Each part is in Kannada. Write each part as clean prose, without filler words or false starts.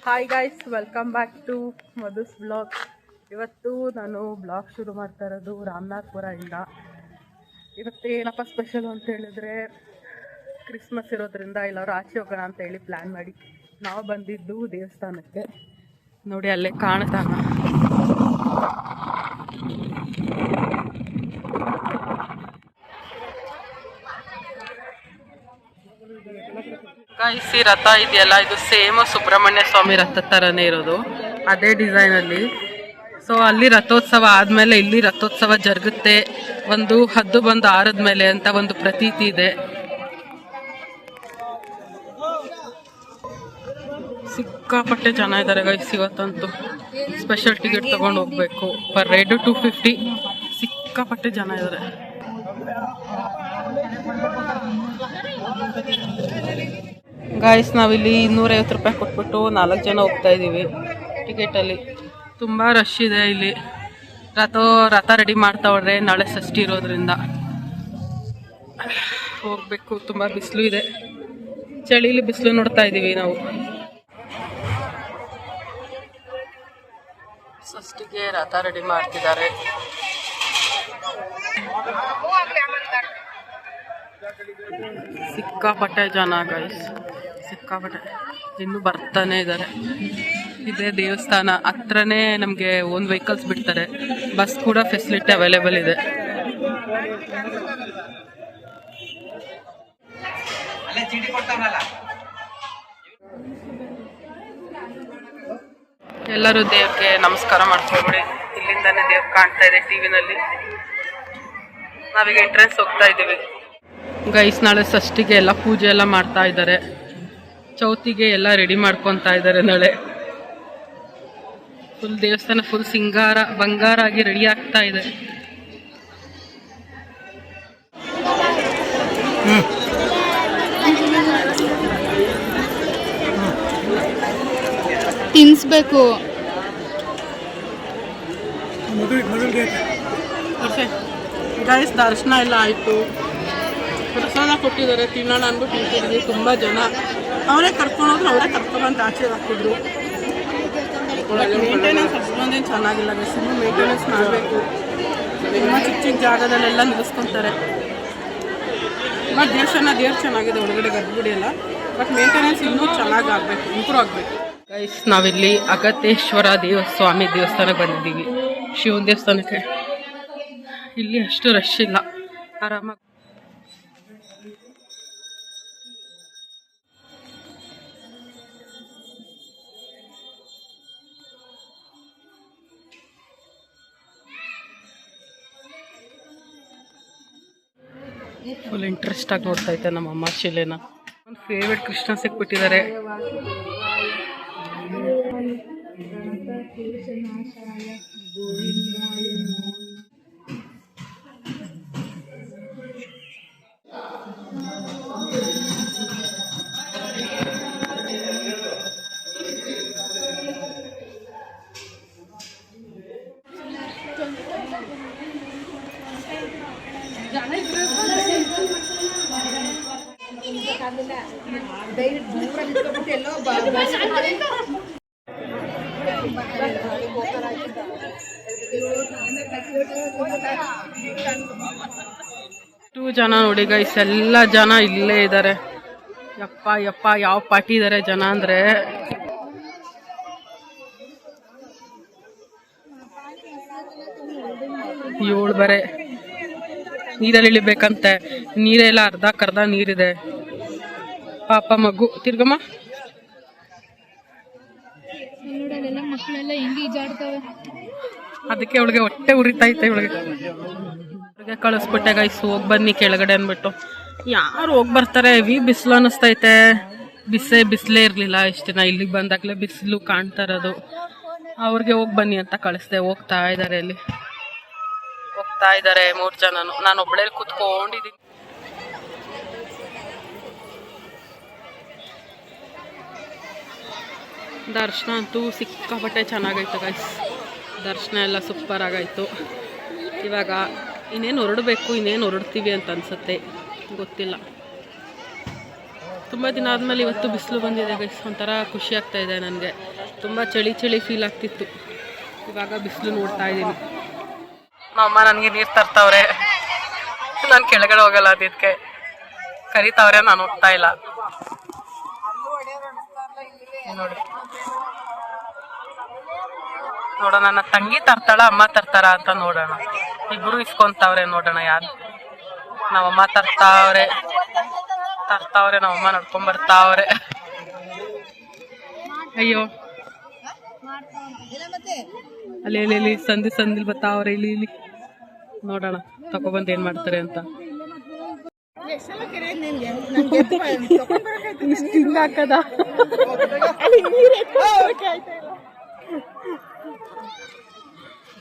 Hi guys, welcome back to Madhu's blog. ಇವತ್ತು ನಾನು ಬ್ಲಾಗ್ ಶುರು ಮಾಡ್ತಾ ಇರೋದು ರಾಮನಾಥ್ಪುರದಿಂದ. ಇವತ್ತು ಏನಪ್ಪ ಸ್ಪೆಷಲು ಅಂತ ಹೇಳಿದ್ರೆ, ಕ್ರಿಸ್ಮಸ್ ಇರೋದ್ರಿಂದ ಎಲ್ಲರೂ ಆಚೆ ಹೋಗೋಣ ಅಂತ ಹೇಳಿ ಪ್ಲ್ಯಾನ್ ಮಾಡಿ ನಾವು ಬಂದಿದ್ದು ದೇವಸ್ಥಾನಕ್ಕೆ. ನೋಡಿ ಅಲ್ಲೇ ಕಾಣ್ತಾನ. ಈ ರಥ ಇದೆಯಲ್ಲ, ಇದು ಸೇಮ್ ಸುಬ್ರಹ್ಮಣ್ಯ ಸ್ವಾಮಿ ರಥ ಥರನೇ ಇರೋದು, ಅದೇ ಡಿಸೈನಲ್ಲಿ. ಸೊ ಅಲ್ಲಿ ರಥೋತ್ಸವ ಆದಮೇಲೆ ಇಲ್ಲಿ ರಥೋತ್ಸವ ಜರುಗುತ್ತೆ. ಒಂದು ಹದ್ದು ಬಂದು ಆರದ ಮೇಲೆ ಅಂತ ಒಂದು ಪ್ರತೀತಿ ಇದೆ. ಸಿಕ್ಕಾಪಟ್ಟೆ ಜನ ಇದ್ದಾರೆ ಗೈಸ್ ಇವತ್ತಂತೂ. ಸ್ಪೆಷಲ್ ಟಿಕೆಟ್ ತಗೊಂಡು ಹೋಗ್ಬೇಕು. Per raid 250. ಸಿಕ್ಕಾಪಟ್ಟೆ ಜನ ಇದ್ದಾರೆ. ಗಾಯ್ಸ್, ನಾವಿಲ್ಲಿ 250 ರೂಪಾಯಿ ಕೊಟ್ಬಿಟ್ಟು 4 ಜನ ಹೋಗ್ತಾ ಇದ್ದೀವಿ ಟಿಕೆಟಲ್ಲಿ. ತುಂಬ ರಶ್ ಇದೆ ಇಲ್ಲಿ. ರಥ ರೆಡಿ ಮಾಡ್ತಾವ್ರೆ, ನಾಳೆ ಷಷ್ಠಿ ಇರೋದ್ರಿಂದ ಹೋಗ್ಬೇಕು. ತುಂಬ ಬಿಸಿಲು ಇದೆ, ಚಳಿಲಿ ಬಿಸಿಲು ನೋಡ್ತಾ ಇದ್ದೀವಿ ನಾವು. ಷಷ್ಠಿಗೆ ರಥ ರೆಡಿ ಮಾಡ್ತಿದ್ದಾರೆ. ಸಿಕ್ಕಾಪಟ್ಟೆ ಜನ ಗೈಸ್, ಸಿಕ್ಕಾಪಟ್ಟೆ. ಇನ್ನೂ ಬರ್ತಾನೆ ಇದ್ದಾರೆ. ಇದೇ ದೇವಸ್ಥಾನ ಹತ್ರನೇ ನಮಗೆ ಓನ್ ವೆಹಿಕಲ್ಸ್ ಬಿಡ್ತಾರೆ. ಬಸ್ ಕೂಡ ಫೆಸಿಲಿಟಿ ಅವೈಲೇಬಲ್ ಇದೆ. ಎಲ್ಲರೂ ದೇವ್ರಿಗೆ ನಮಸ್ಕಾರ ಮಾಡ್ಕೊಬಿಡಿ. ಇಲ್ಲಿಂದಾನೇ ದೇವ್ರು ಕಾಣ್ತಾ ಇದೆ ಟಿವಿನಲ್ಲಿ. ನಾವೀಗ ಎಂಟ್ರೆನ್ಸ್ ಹೋಗ್ತಾ ಇದ್ದೀವಿ ಗೈಸ್. ನಾಳೆ ಷಷ್ಠಿಗೆ ಎಲ್ಲ ಪೂಜೆ ಎಲ್ಲ ಮಾಡ್ತಾ ಇದ್ದಾರೆ. ಚೌತಿಗೆ ಎಲ್ಲ ರೆಡಿ ಮಾಡ್ಕೊತಾ ಇದ್ದಾರೆ. ನಾಳೆ ಫುಲ್ ದೇವಸ್ಥಾನ ಫುಲ್ ಸಿಂಗಾರ ಬಂಗಾರ ಆಗಿ ರೆಡಿ ಆಗ್ತಾ ಇದೆ. ತಿನ್ಸ್ಬೇಕು. ಗೈಸ್, ದರ್ಶನ ಎಲ್ಲ ಆಯಿತು. ಪ್ರಸಾದ ಕೊಟ್ಟಿದ್ದಾರೆ, ತಿನ್ನೋಣ ಅಂದ್ಬಿಟ್ಟು ನಿಂತಿದ್ವಿ. ತುಂಬ ಜನ ಅವರೇ ಕರ್ಕೊಂಡೋದ್ರು, ಅವರೇ ಕರ್ಕೊಂಡ್ಬಂದು ಆಚೆ ಹಾಕಿದ್ರು. ಮೇಂಟೆನೆನ್ಸ್ ಅಷ್ಟೊಂದೇನು ಚೆನ್ನಾಗಿಲ್ಲ ಗೈಸ್. ಇನ್ನೂ ಮೇಂಟೆನೆನ್ಸ್ ಮಾಡಬೇಕು. ತುಂಬ ಚಿಕ್ಕ ಚಿಕ್ಕ ಜಾಗದಲ್ಲೆಲ್ಲ ನಿಲ್ಲಿಸ್ಕೊತಾರೆ. ಮತ್ತು ದೇವ್ರು ಚೆನ್ನಾಗಿದೆ ಒಳಗಡೆ ಗರ್ಭಗುಡಿ ಎಲ್ಲ. ಬಟ್ ಮೇಂಟೆನೆನ್ಸ್ ಇನ್ನೂ ಚೆನ್ನಾಗಿ ಆಗಬೇಕು, ಇಂಪ್ರೂವ್ ಆಗಬೇಕು. ಗೈಸ್, ನಾವಿಲ್ಲಿ ಅಗತೇಶ್ವರ ಸ್ವಾಮಿ ದೇವಸ್ಥಾನಕ್ಕೆ ಬಂದಿದ್ದೀವಿ, ಶಿವನ ದೇವಸ್ಥಾನಕ್ಕೆ. ಇಲ್ಲಿ ಅಷ್ಟು ರಶ್ ಇಲ್ಲ, ಆರಾಮಾಗಿ. ಫುಲ್ ಇಂಟ್ರೆಸ್ಟ್ ಆಗಿ ನೋಡ್ತಾ ಇದ್ದೆ ನಮ್ಮ ಅಮ್ಮ ಶಿಲೆನ. ಒಂದು ಫೇವ್ರೆಟ್ ಕೃಷ್ಣ ಸಿಕ್ಬಿಟ್ಟಿದ್ದಾರೆ. ಜನ ನೋಡಿ ಗೈಸ್, ಎಲ್ಲ ಜನ ಇಲ್ಲೇ ಇದ್ದಾರೆ. ಯಪ್ಪ ಯಪ್ಪ ಯಾವ ಪಾರ್ಟಿ ಇದ್ದಾರೆ ಜನ ಅಂದ್ರೆ. ಏಳು ಬರೆ ನೀರಲ್ಲಿ ಇಳಿಬೇಕಂತೆ. ನೀರೆಲ್ಲ ಅರ್ಧ ನೀರಿದೆ. ಪಾಪ ಮಗು ತಿರ್ಗಮ್ಮ. ಅದಕ್ಕೆ ಅವಳಿಗೆ ಹೊಟ್ಟೆ ಉರಿತೈತೆ. ಇವಳಿಗೆ ಕಳಿಸ್ಬಿಟ್ಟೆ ಗೈಸ್, ಹೋಗಿ ಬನ್ನಿ ಕೆಳಗಡೆ ಅಂದ್ಬಿಟ್ಟು. ಯಾರು ಹೋಗಿ ಬರ್ತಾರೆ? ಹೆವಿ ಬಿಸಿಲು ಅನ್ನಿಸ್ತೈತೆ. ಬಿಸಿಲೇ ಇರಲಿಲ್ಲ ಇಷ್ಟು ದಿನ. ಇಲ್ಲಿಗೆ ಬಂದಾಗಲೇ ಬಿಸಿಲು ಕಾಣ್ತಾ ಇರೋದು. ಅವ್ರಿಗೆ ಹೋಗಿ ಬನ್ನಿ ಅಂತ ಕಳಿಸ್ದೆ. ಹೋಗ್ತಾ ಇದ್ದಾರೆ, ಅಲ್ಲಿ ಹೋಗ್ತಾ ಇದ್ದಾರೆ 3 ಜನನು. ನಾನು ಒಬ್ಬಳೇ ಕೂತ್ಕೊಂಡಿದ್ದೀನಿ. ದರ್ಶನ ಅಂತೂ ಸಿಕ್ಕಾಪಟ್ಟೆ ಚೆನ್ನಾಗೈತೆ ಗೈಸ್. ದರ್ಶನ ಎಲ್ಲ ಸೂಪರ್ ಆಗಾಯಿತು. ಇವಾಗ ಇನ್ನೇನು ಹೊರಡಬೇಕು, ಇನ್ನೇನು ಹೊರಡ್ತೀವಿ ಅಂತ ಅನಿಸುತ್ತೆ, ಗೊತ್ತಿಲ್ಲ. ತುಂಬ ದಿನ ಆದಮೇಲೆ ಇವತ್ತು ಬಿಸಿಲು ಬಂದಿದೆ ಗೈಸ್, ಒಂಥರ ಖುಷಿ ಆಗ್ತಾ ಇದೆ ನನಗೆ. ತುಂಬ ಚಳಿ ಫೀಲ್ ಆಗ್ತಿತ್ತು, ಇವಾಗ ಬಿಸಿಲು ನೋಡ್ತಾ ಇದ್ದೀನಿ. ನಮ್ಮಮ್ಮ ನನಗೆ ನೀರು ತರ್ತಾವ್ರೆ, ನಾನು ಕೆಳಗಡೆ ಹೋಗಲ್ಲ, ಅದಕ್ಕೆ ಕರಿತಾವ್ರೆ, ನಾನು ಹೋಗ್ತಾ ಇಲ್ಲ. ನೋಡಿ ನೋಡೋಣ, ನನ್ನ ತಂಗಿ ತರ್ತಾಳ ಅಮ್ಮ ತರ್ತಾರ ಅಂತ ನೋಡೋಣ. ಇಬ್ರು ಇಸ್ಕೊಂತಾವ್ರೆ, ನೋಡೋಣ ಯಾರು. ನಾವಮ್ಮ ತರ್ತಾವ್ರೆ, ನಾವಮ್ಮ ನಡ್ಕೊಂಡ್ ಬರ್ತಾವ್ರೆ. ಅಯ್ಯೋ ಅಲ್ಲಿ ಸಂದಿಲ್ ಬರ್ತಾವ್ರೆ, ಇಲ್ಲಿ ನೋಡೋಣ ತಗೊಬಂದು ಏನ್ ಮಾಡ್ತಾರೆ ಅಂತ. ಹಾಕದ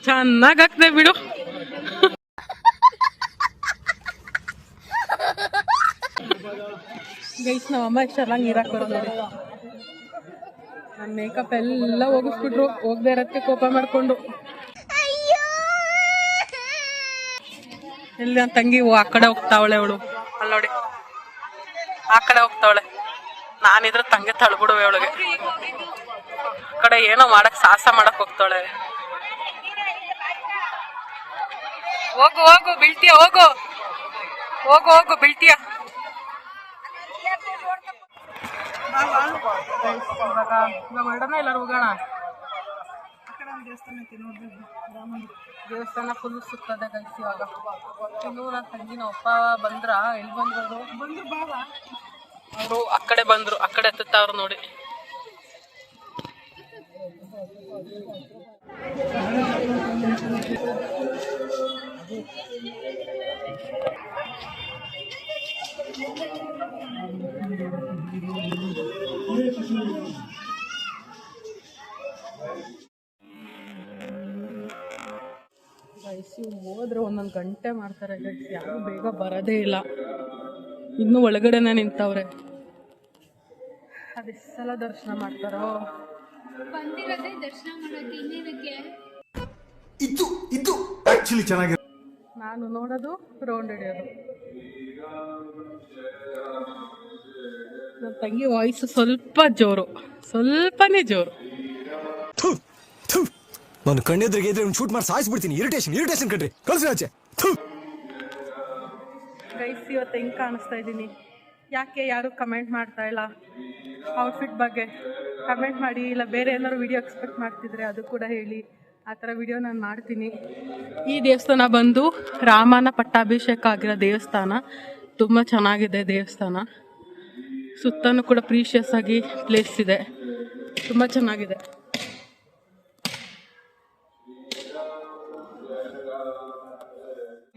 ಚೆನ್ನಾಗಾಗ್ತದೆ ಬಿಡು. ಗೈಸ್ ನಮ್ಮಮ್ಮ ಎಷ್ಟು ಚೆನ್ನಾಗಿ ನೀರು ಹಾಕೋದು ನೋಡಿ. ನನ್ನ ಮೇಕಪ್ ಎಲ್ಲ ಹೋಗಿಸ್ಬಿಟ್ರು, ಹೋಗದೆ ಇರೋದಕ್ಕೆ ಕೋಪ ಮಾಡ್ಕೊಂಡು. ಎಲ್ಲಿ ನನ್ನ ತಂಗಿ ಆ ಕಡೆ ಹೋಗ್ತಾವಳೆ, ಅವಳು ಅಲ್ಲಿ ನೋಡಿ ಆ ಕಡೆ ಹೋಗ್ತಾವಳೆ. ನಾನಿದ್ರೆ ತಂಗಿ ತಳ್ಬಿಡುವೆ ಅವಳಿಗೆ. ಆ ಕಡೆ ಏನೋ ಮಾಡಕ್ ಸಾಹಸ ಮಾಡಕ್ ಹೋಗ್ತಾವಳೆ. ಹೋಗು ಬೀಳ್ತೀಯ, ಹೋಗು ಬೀಳ್ತೀಯ. ಇವಾಗ ಹೊರಡೋಣ, ಎಲ್ಲರೂ ಹೋಗೋಣ. ದೇವಸ್ಥಾನ ಫುಲ್ ಸುತ್ತದೆ ಗೈಸ್ ಇವಾಗ. ಇನ್ನು ನನ್ನ ತಂಗಿನ ಅಪ್ಪ ಬಂದ್ರ, ಎಲ್ಲಿ ಬಂದ್ರು ಅವರು ಆ ಕಡೆ ಬಂದ್ರು, ಆ ಕಡೆ ಎತ್ತವ್ರು ನೋಡಿ. ಹೋದ್ರೆ ಒಂದೊಂದು ಗಂಟೆ ಮಾಡ್ತಾರೆ ಗೈಸ್, ಯಾರು ಬೇಗ ಬರೋದೇ ಇಲ್ಲ. ಇನ್ನೂ ಒಳಗಡೆನೆ ನಿಂತವ್ರೆ. ಅದೆಷ್ಟು ಸಲ ದರ್ಶನ ಮಾಡ್ತಾರೋ. ನಾನು ನೋಡೋದು ರೌಂಡ್ ಹಿಡಿಯೋದು. ನನ್ನ ತಂಗಿ ವಾಯ್ಸ್ ಸ್ವಲ್ಪನೇ ಜೋರು. ನಾನು ಕಣ್ಣೆದ್ರಿಗೆ ಇದ್ರೆ ಶೂಟ್ ಮಾಡಿ ಸಾಯಿಸ್ಬಿಡ್ತೀನಿ. ಇರಿಟೇಷನ್ ಕಣ್ರಿ, ಕಳ್ಸಿ ಆಚೆ. ಗೈಸ್ ಇವತ್ತು ಹೆಂಗೆ ಕಾಣಿಸ್ತಾ ಇದ್ದೀನಿ, ಯಾಕೆ ಯಾರು ಕಮೆಂಟ್ ಮಾಡ್ತಾ ಇಲ್ಲ ಔಟ್ಫಿಟ್ ಬಗ್ಗೆ? ಕಮೆಂಟ್ ಮಾಡಿ, ಇಲ್ಲ ಬೇರೆ ಏನಾದ್ರು ವಿಡಿಯೋ ಎಕ್ಸ್ಪೆಕ್ಟ್ ಮಾಡ್ತಿದ್ರೆ ಅದು ಕೂಡ ಹೇಳಿ. ಆ ಥರ ವಿಡಿಯೋ ನಾನು ಮಾಡ್ತೀನಿ. ಈ ದೇವಸ್ಥಾನ ಬಂದು ರಾಮನ ಪಟ್ಟಾಭಿಷೇಕ ಆಗಿರೋ ದೇವಸ್ಥಾನ. ತುಂಬ ಚೆನ್ನಾಗಿದೆ ದೇವಸ್ಥಾನ. ಸುತ್ತನೂ ಕೂಡ ಪ್ರೀಶಿಯಸ್ ಆಗಿ ಪ್ಲೇಸ್ ಇದೆ, ತುಂಬ ಚೆನ್ನಾಗಿದೆ.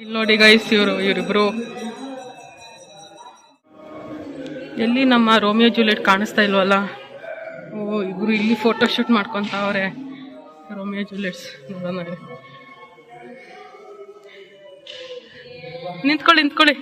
ಇಲ್ಲಿ ನೋಡಿ ಗೈಸ್, ಇವರಿಬ್ರು ಎಲ್ಲಿ ನಮ್ಮ ರೋಮಿಯೋ ಜೂಲಿಯಟ್ ಕಾಣಿಸ್ತಾ ಇಲ್ವಲ್ಲ. ಇಬ್ರು ಇಲ್ಲಿ ಫೋಟೋ ಶೂಟ್ ಮಾಡ್ಕೊತಾವ್ರೆ, ರೋಮಿಯೋ ಜೂಲಿಯಟ್ಸ್. ನೋಡೋಣ, ನಿಂತ್ಕೊಳ್ಳಿ.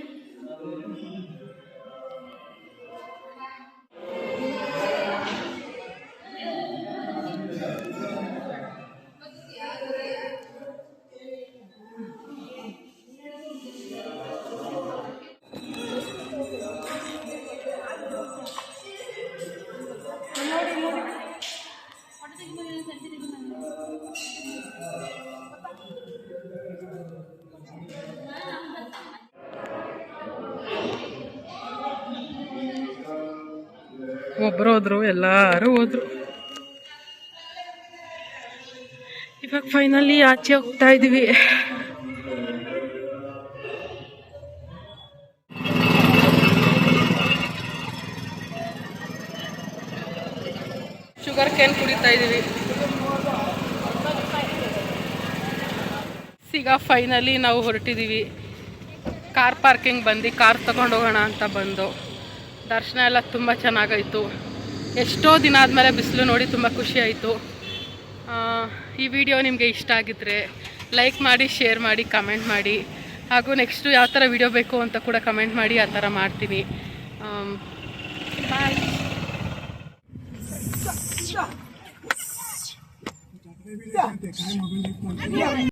ಒಬ್ರು ಹೋದ್ರು, ಎಲ್ಲರೂ ಹೋದ್ರು. ಇವಾಗ ಫೈನಲಿ ಆಚೆ ಹೋಗ್ತಾ ಇದೀವಿ. ಶುಗರ್ ಕ್ಯಾನ್ ಕುಡಿತಾ ಇದೀವಿ. ಈಗ ಫೈನಲಿ ನಾವು ಹೊರಟಿದ್ದೀವಿ. ಕಾರ್ ಪಾರ್ಕಿಂಗ್ ಬಂದು ಕಾರ್ ತಗೊಂಡು ಹೋಗೋಣ ಅಂತ ಬಂದು. ದರ್ಶನ ಎಲ್ಲ ತುಂಬ ಚೆನ್ನಾಗಾಯಿತು. ಎಷ್ಟೋ ದಿನ ಆದಮೇಲೆ ಬಿಸಿಲು ನೋಡಿ ತುಂಬ ಖುಷಿ ಆಯಿತು. ಈ ವಿಡಿಯೋ ನಿಮಗೆ ಇಷ್ಟ ಆಗಿದ್ದರೆ ಲೈಕ್ ಮಾಡಿ, ಶೇರ್ ಮಾಡಿ, ಕಮೆಂಟ್ ಮಾಡಿ. ಹಾಗೂ ನೆಕ್ಸ್ಟು ಯಾವ ಥರ ವಿಡಿಯೋ ಬೇಕು ಅಂತ ಕೂಡ ಕಮೆಂಟ್ ಮಾಡಿ, ಆ ಥರ ಮಾಡ್ತೀನಿ. ಬಾಯ್.